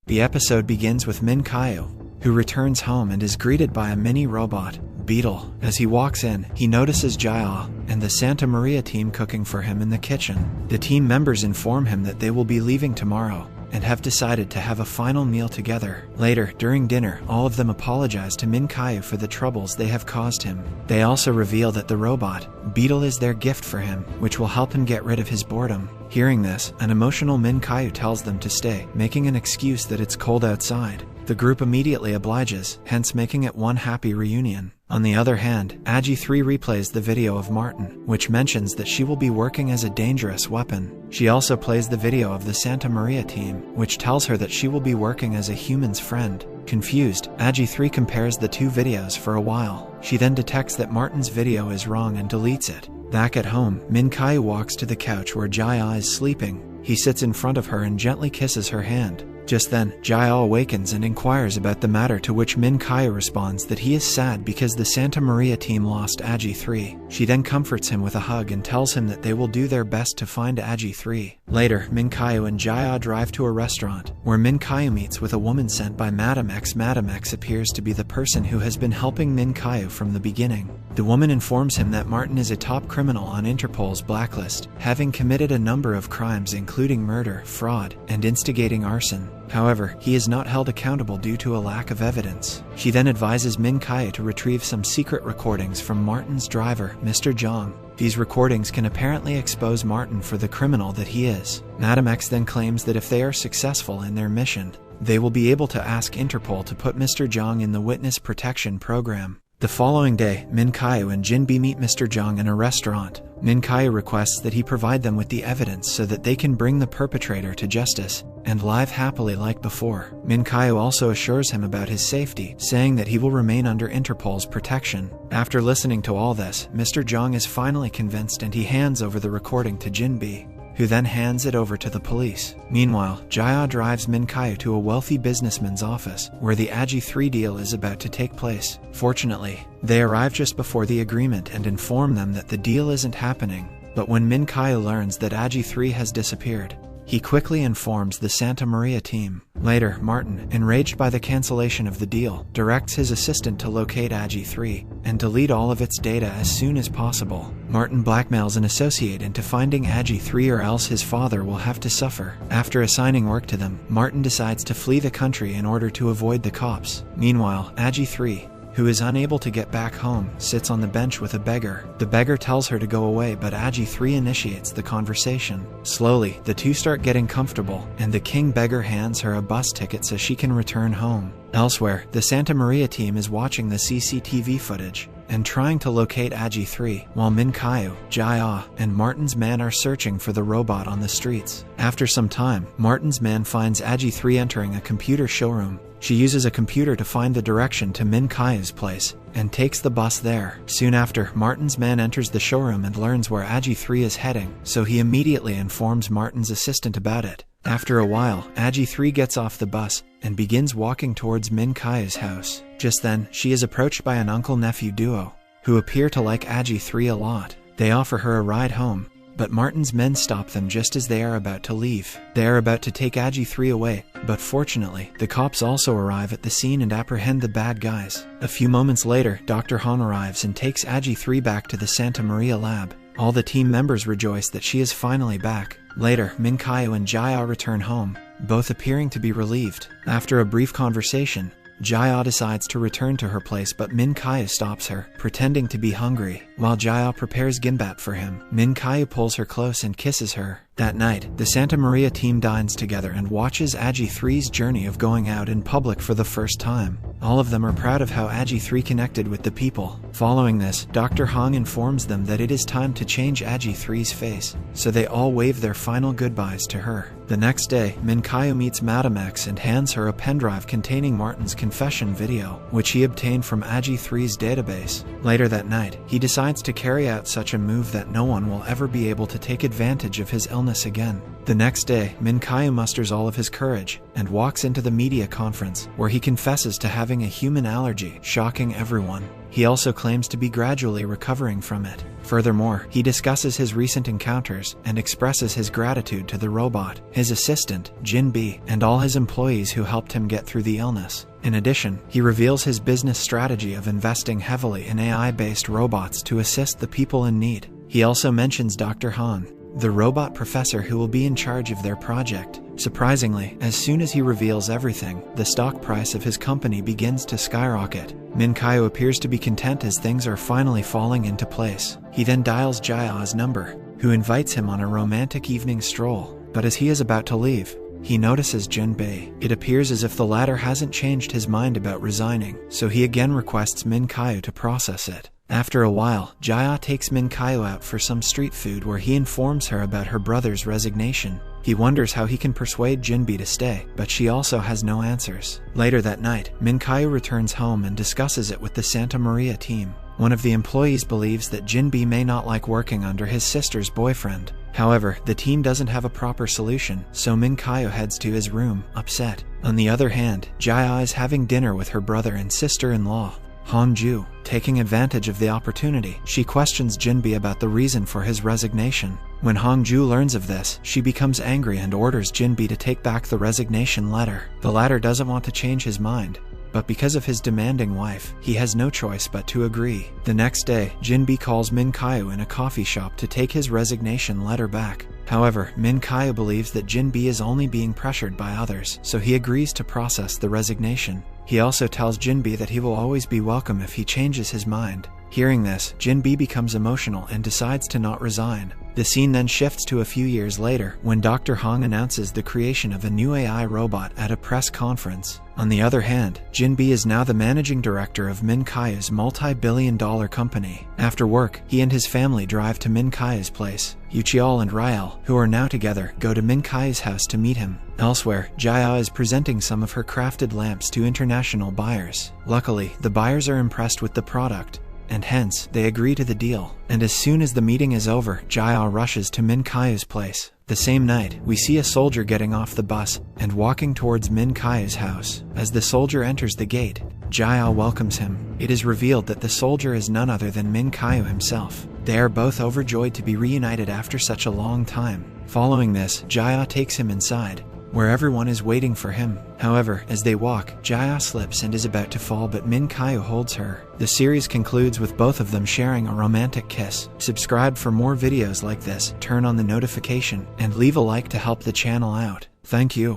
The episode begins with Min Gyu, who returns home and is greeted by a mini robot, Beetle. As he walks in, he notices Jia and the Santa Maria team cooking for him in the kitchen. The team members inform him that they will be leaving tomorrow and have decided to have a final meal together. Later, during dinner, all of them apologize to Min Gyu for the troubles they have caused him. They also reveal that the robot, Beetle, is their gift for him, which will help him get rid of his boredom. Hearing this, an emotional Min Gyu tells them to stay, making an excuse that it's cold outside. The group immediately obliges, hence making it one happy reunion. On the other hand, Allergy 3 replays the video of Martin, which mentions that she will be working as a dangerous weapon. She also plays the video of the Santa Maria team, which tells her that she will be working as a human's friend. Confused, Allergy 3 compares the two videos for a while. She then detects that Martin's video is wrong and deletes it. Back at home, Min Gyu walks to the couch where Jia is sleeping. He sits in front of her and gently kisses her hand. Just then, Jia awakens and inquires about the matter, to which Min Gyu responds that he is sad because the Santa Maria team lost Allergy 3. She then comforts him with a hug and tells him that they will do their best to find Allergy 3. Later, Min Gyu and Jia drive to a restaurant, where Min Gyu meets with a woman sent by Madame X. Madame X appears to be the person who has been helping Min Gyu from the beginning. The woman informs him that Martin is a top criminal on Interpol's blacklist, having committed a number of crimes including murder, fraud, and instigating arson. However, he is not held accountable due to a lack of evidence. She then advises Min Gyu to retrieve some secret recordings from Martin's driver, Mr. Zhang. These recordings can apparently expose Martin for the criminal that he is. Madame X then claims that if they are successful in their mission, they will be able to ask Interpol to put Mr. Zhang in the witness protection program. The following day, Min Gyu and Jinbi meet Mr. Zhang in a restaurant. Min Gyu requests that he provide them with the evidence so that they can bring the perpetrator to justice and live happily like before. Min Gyu also assures him about his safety, saying that he will remain under Interpol's protection. After listening to all this, Mr. Zhang is finally convinced and he hands over the recording to Jinbi, who then hands it over to the police. Meanwhile, Jia drives Min Gyu to a wealthy businessman's office, where the Allergy 3 deal is about to take place. Fortunately, they arrive just before the agreement and inform them that the deal isn't happening. But when Min Gyu learns that Allergy 3 has disappeared, he quickly informs the Santa Maria team. Later, Martin, enraged by the cancellation of the deal, directs his assistant to locate Allergy 3 and delete all of its data as soon as possible. Martin blackmails an associate into finding Allergy 3, or else his father will have to suffer. After assigning work to them, Martin decides to flee the country in order to avoid the cops. Meanwhile, Allergy 3, who is unable to get back home, sits on the bench with a beggar. The beggar tells her to go away, but Allergy 3 initiates the conversation. Slowly, the two start getting comfortable, and the king beggar hands her a bus ticket so she can return home. Elsewhere, the Santa Maria team is watching the CCTV footage and trying to locate Allergy 3, while Min Gyu, Jia, and Martin's man are searching for the robot on the streets. After some time, Martin's man finds Allergy 3 entering a computer showroom. She uses a computer to find the direction to Min Gyu's place and takes the bus there. Soon after, Martin's man enters the showroom and learns where Allergy 3 is heading, so he immediately informs Martin's assistant about it. After a while, Allergy 3 gets off the bus and begins walking towards Min Gyu's house. Just then, she is approached by an uncle-nephew duo, who appear to like Allergy 3 a lot. They offer her a ride home, but Martin's men stop them just as they are about to leave. They are about to take Allergy 3 away, but fortunately, the cops also arrive at the scene and apprehend the bad guys. A few moments later, Dr. Han arrives and takes Allergy 3 back to the Santa Maria lab. All the team members rejoice that she is finally back. Later, Min Gyu and Jia return home, both appearing to be relieved. After a brief conversation, Jia decides to return to her place, but Min Gyu stops her, pretending to be hungry. While Jia prepares gimbat for him, Min Gyu pulls her close and kisses her. That night, the Santa Maria team dines together and watches Allergy 3's journey of going out in public for the first time. All of them are proud of how Allergy 3 connected with the people. Following this, Dr. Hong informs them that it is time to change Allergy 3's face, so they all wave their final goodbyes to her. The next day, Min Gyu meets Madame X and hands her a pendrive containing Martin's confession video, which he obtained from Allergy 3's database. Later that night, he decides to carry out such a move that no one will ever be able to take advantage of his illness again. The next day, Min Gyu musters all of his courage and walks into the media conference, where he confesses to having a human allergy, shocking everyone. He also claims to be gradually recovering from it. Furthermore, he discusses his recent encounters and expresses his gratitude to the robot, his assistant, Jin-bi, and all his employees who helped him get through the illness. In addition, he reveals his business strategy of investing heavily in AI-based robots to assist the people in need. He also mentions Dr. Han, the robot professor who will be in charge of their project. Surprisingly, as soon as he reveals everything, the stock price of his company begins to skyrocket. Min Gyu appears to be content as things are finally falling into place. He then dials Jaya's number, who invites him on a romantic evening stroll. But as he is about to leave, he notices Jin-bi. It appears as if the latter hasn't changed his mind about resigning, so he again requests Min Gyu to process it. After a while, Jaya takes Min Gyu out for some street food where he informs her about her brother's resignation. He wonders how he can persuade Jin-bi to stay, but she also has no answers. Later that night, Min Gyu returns home and discusses it with the Santa Maria team. One of the employees believes that Jin-bi may not like working under his sister's boyfriend. However, the team doesn't have a proper solution, so Min Gyu heads to his room, upset. On the other hand, Jaya is having dinner with her brother and sister-in-law, Hongju. Taking advantage of the opportunity, she questions Jin-bi about the reason for his resignation. When Hongju learns of this, she becomes angry and orders Jin-bi to take back the resignation letter. The latter doesn't want to change his mind, but because of his demanding wife, he has no choice but to agree. The next day, Jin-bi calls Min Gyu in a coffee shop to take his resignation letter back. However, Min Gyu believes that Jin-bi is only being pressured by others, so he agrees to process the resignation. He also tells Jin-bi that he will always be welcome if he changes his mind. Hearing this, Jin-bi becomes emotional and decides to not resign. The scene then shifts to a few years later, when Dr. Hong announces the creation of a new AI robot at a press conference. On the other hand, Jin-bi is now the managing director of Min Gyu's multi-billion-dollar company. After work, he and his family drive to Min Gyu's place. Yuchiol and Ryel, who are now together, go to Min Gyu's house to meet him. Elsewhere, Jaya is presenting some of her crafted lamps to international buyers. Luckily, the buyers are impressed with the product, and hence, they agree to the deal. And as soon as the meeting is over, Jaya rushes to Min Gyu's place. The same night, we see a soldier getting off the bus and walking towards Min Gyu's house. As the soldier enters the gate, Jaya welcomes him. It is revealed that the soldier is none other than Min Gyu himself. They are both overjoyed to be reunited after such a long time. Following this, Jaya takes him inside, where everyone is waiting for him. However, as they walk, Jaya slips and is about to fall, but Min Gyu holds her. The series concludes with both of them sharing a romantic kiss. Subscribe for more videos like this, turn on the notification, and leave a like to help the channel out. Thank you.